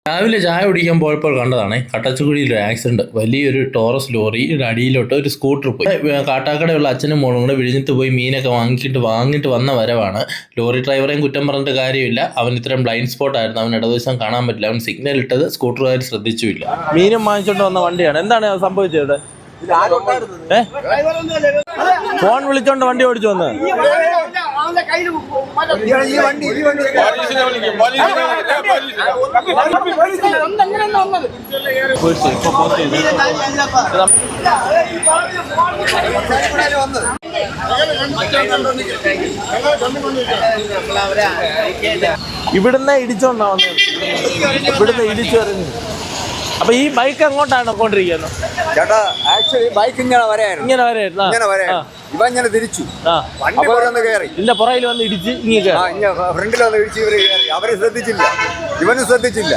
രാവിലെ ചായ കുടിക്കാൻ പോയപ്പോൾ കണ്ടതാണ് കട്ടച്ചുകുഴിയിൽ ഒരു ആക്സിഡന്റ്. വലിയൊരു ടോറസ് ലോറിയുടെ അടിയിലോട്ട് ഒരു സ്കൂട്ടർ പോയി. കാട്ടാക്കടയുള്ള അച്ഛനും മോളും കൂടെ വിഴിഞ്ഞത്ത് പോയി മീനൊക്കെ വാങ്ങിയിട്ട് വന്ന വരവാണ്. ലോറി ഡ്രൈവറെയും കുറ്റം പറഞ്ഞിട്ട് കാര്യമില്ല. അവൻ ഇത്രയും ബ്ലൈൻഡ് സ്പോട്ട് ആയിരുന്നു. അവൻ ഇടതുവശം കാണാൻ പറ്റില്ല. അവൻ സിഗ്നൽ ഇട്ടത് സ്കൂട്ടറുകാർ ശ്രദ്ധിച്ചുമില്ല. മീനും വാങ്ങിച്ചോണ്ട് വന്ന വണ്ടിയാണ്. എന്താണ് സംഭവിച്ചത്? ഫോൺ വിളിച്ചോണ്ട് വണ്ടി ഓടിച്ചു വന്ന് ഇവിടുന്ന് ഇടിച്ചോണ്ടാ വന്നത്. ഇവിടുന്ന് ഇടിച്ചു വരുന്നു. അപ്പൊ ഈ ബൈക്ക് എങ്ങോട്ടാണ് കൊണ്ടിരിക്കുന്നത് ചേട്ടാ? ആക്ച്വലി ബൈക്ക് ഇങ്ങനെ വരായിരുന്നു. ഇവൻ ഇങ്ങനെ തിരിച്ചു. ഇതിന്റെ പുറകിൽ വന്ന് ഇടിച്ച് ഫ്രണ്ടിൽ വന്ന് ഇടിച്ച് ഇവര് കയറി. അവര് ശ്രദ്ധിച്ചില്ല, ഇവനും ശ്രദ്ധിച്ചില്ല.